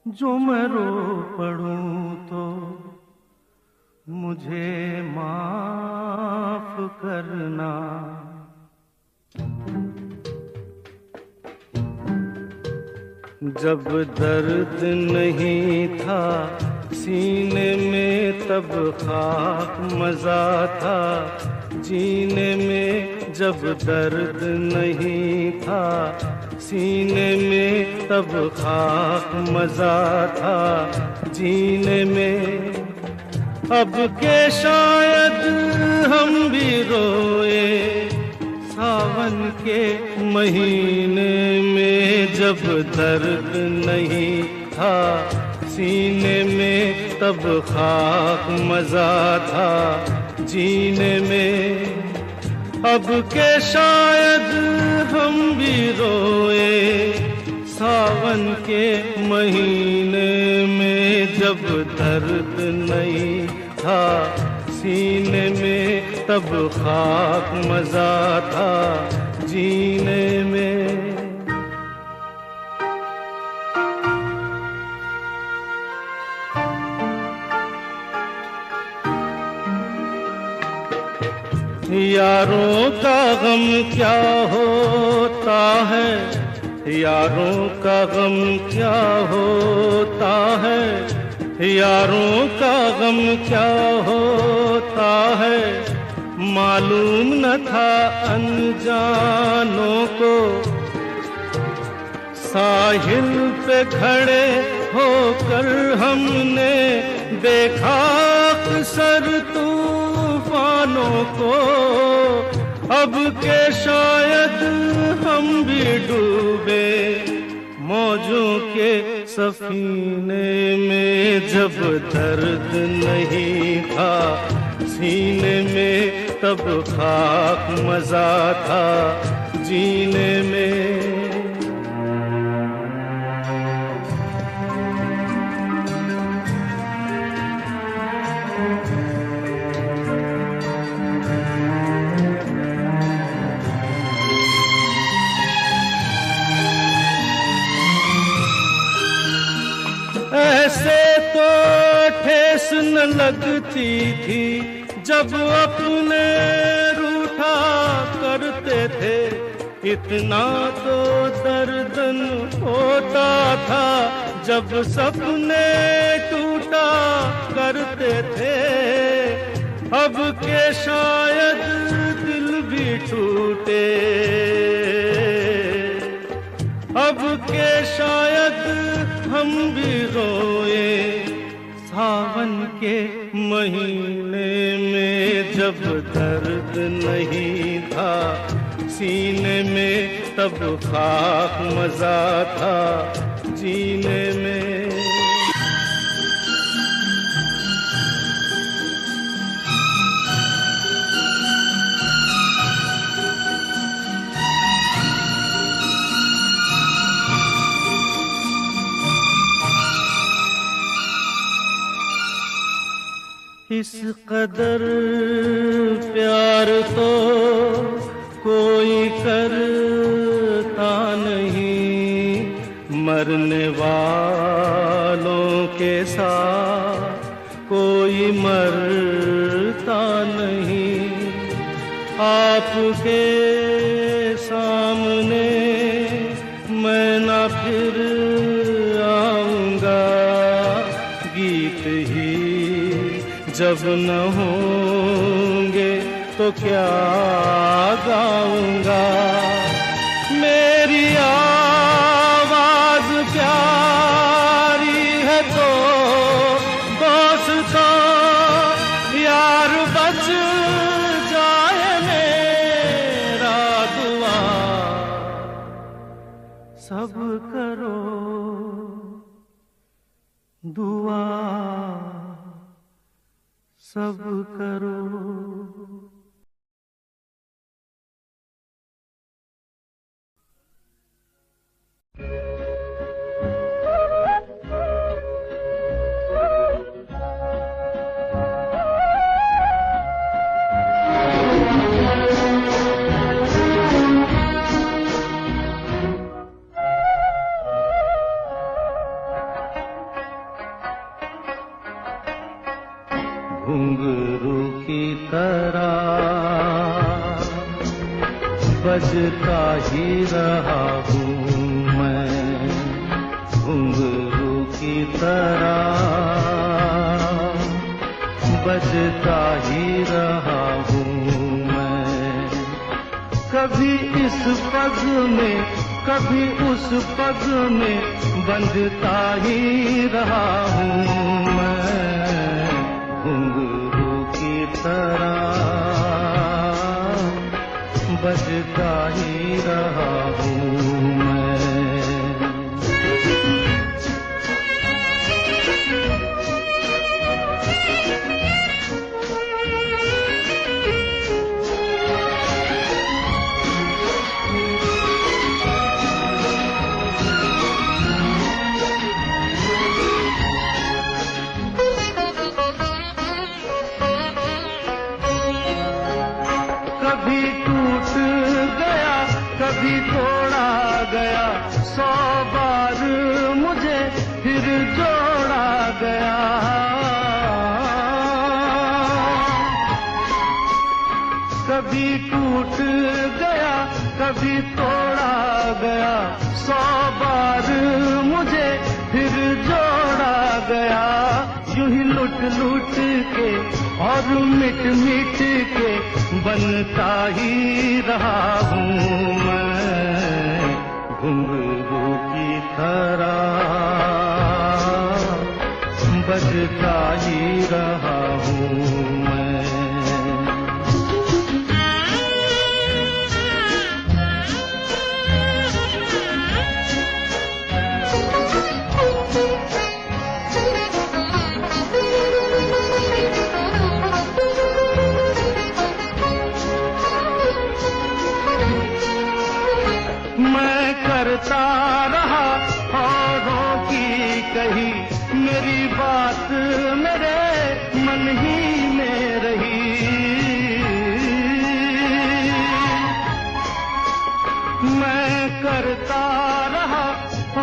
जो मैं रो पड़ूं तो मुझे माफ करना। जब दर्द नहीं था सीने में तब खाक मजा था जीने में। जब दर्द नहीं था सीने में तब खाक मजा था जीने में। अब के शायद हम भी रोए सावन के महीने में। जब दर्द नहीं था सीने में तब खाक मजा था जीने में। अब के शायद हम भी रोए सावन के महीने में। जब दर्द नहीं था सीने में तब खाक मजा था जीने में। यारों का गम क्या होता है, यारों का गम क्या होता है, यारों का गम क्या होता है। मालूम न था अनजानों को साहिल पे खड़े होकर हमने देखा अक्सर तूफानों को। अब के शायद हम भी डूबे मौजों के सफीने में। जब दर्द नहीं था सीने में तब खाक मजा था जीने में। ऐसे तो ठेस न लगती थी जब अपने रूठा करते थे। इतना तो दर्दन होता था जब सपने टूटा करते थे। अब के शायद दिल भी टूटे, अब के शायद हम भी रोए सावन के महीने में। जब दर्द नहीं था सीने में तब खाक मजा था जीने में। इस कदर प्यार तो कोई करता नहीं, मरने वालों के साथ कोई मरता नहीं। आपके सामने मैं ना फिर आऊंगा, गीत ही जब न होंगे तो क्या गाऊंगा। मेरी आवाज प्यारी है तो दोस्तों यार बच जाए मेरा दुआ। सब करो दुआ, सब करो। घुंघरू की तरह बजता ही रहा हूँ मैं, घुंघरू की तरह बजता ही रहा हूँ मैं। कभी इस पग में कभी उस पग में बंधता ही रहा हूँ मैं, घुंघरू की तरह बजता ही रहा हूँ मैं। कभी टूट गया कभी तोड़ा गया, 100 बार मुझे फिर जोड़ा गया। कभी टूट गया कभी तोड़ा गया, 100 बार मुझे फिर जोड़ा गया। यूं ही लुट लुट के और मिट मिट के बनता ही रहा हूँ मैं, घुंघरू की तरह बजता ही रहा हूँ मैं। करता रहा औरों की कही, मेरी बात मेरे मन ही में रही। मैं करता रहा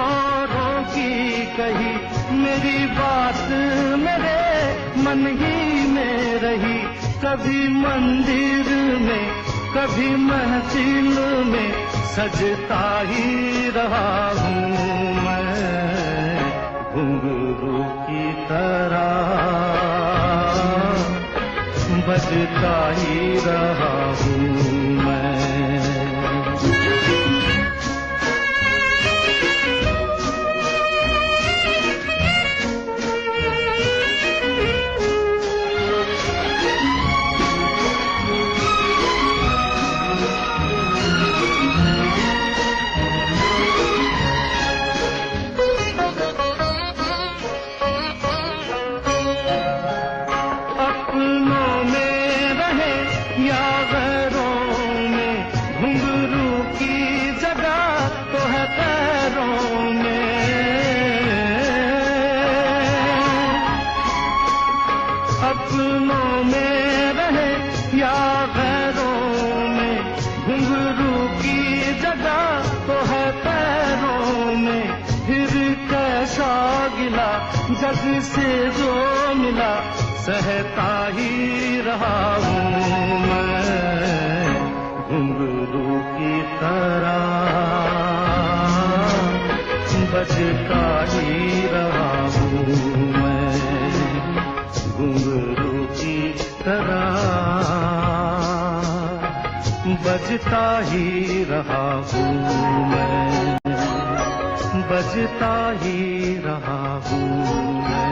औरों की कही, मेरी बात मेरे मन ही में रही। कभी मंदिर में कभी महफिल में सजता ही रहा हूँ मैं, घुंघरू की तरह बजता ही रहा हूँ मैं। अपनों में रहे या गैरों में, घुंघरू की जगह तो है पैरों में। फिर कैसा गिला जग से जो मिला, सहता ही रहा हूँ मैं, घुंघरू की तरह बजता ही रहा हूँ मैं, घुंघरू की तरह बजता ही रहा हूँ मैं, बजता ही रहा हूँ मैं।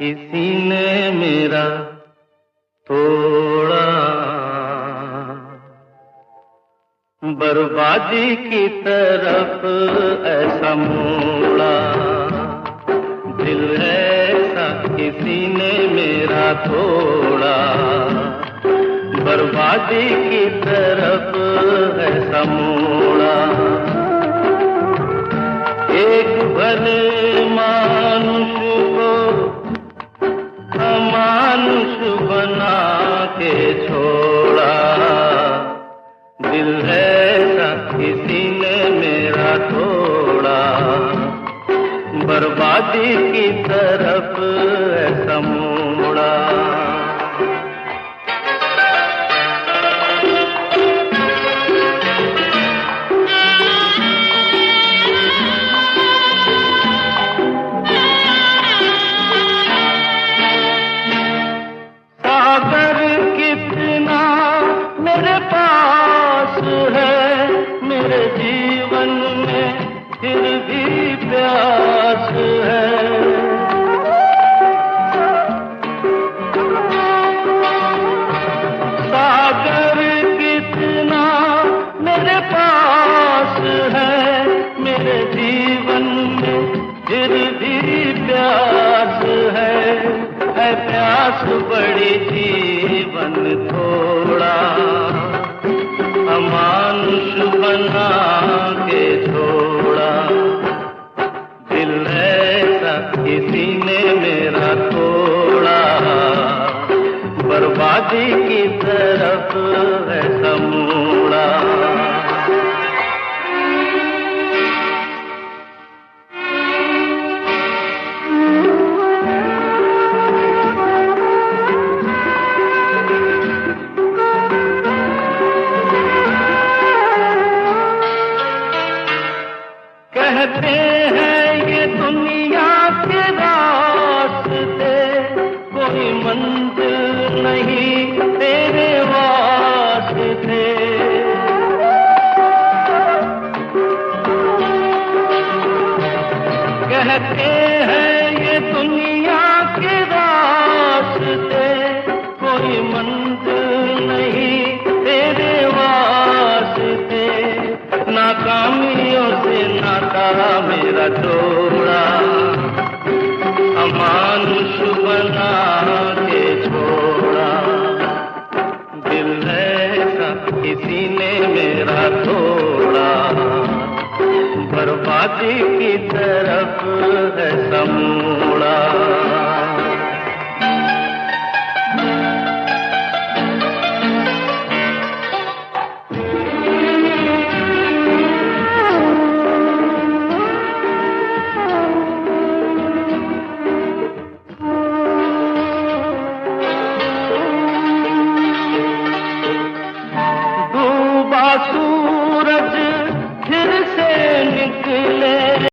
किसी ने मेरा तोड़ा, बर्बादी की तरफ ऐसा मोड़ा। दिल ऐसा किसी ने मेरा तोड़ा, बर्बादी की तरफ ऐसा मोड़ा। एक भले मानुष को अमानुष बना के छोड़ा। दिल ऐसा किसी ने मेरा तोड़ा, बर्बादी की तरफ ऐसा मोड़ा। सागर कितना मेरे पास है, मेरे जीवन में फिर भी प्यास है। सागर कितना मेरे पास है, मेरे जीवन में फिर भी प्यास है। प्यास बड़ी जीवन थोड़ा, अमानुष बना के छोड़ा। दिल ऐसा किसी ने मेरा तोड़ा, बर्बादी की तरफ ऐसा मोड़ा। कहते हैं ये दुनिया के रास्ते, कोई मंजिल नहीं तेरे वास्ते। कहते हैं ये दुनिया के रास्ते, कोई मंजिल नहीं तेरे वास्ते। नाकामियों से नाता मेरा जोड़ा, अमानुष बना के छोड़ा। दिल ऐसा किसी ने मेरा तोड़ा, बर्बादी की तरफ ऐसा मोड़ा।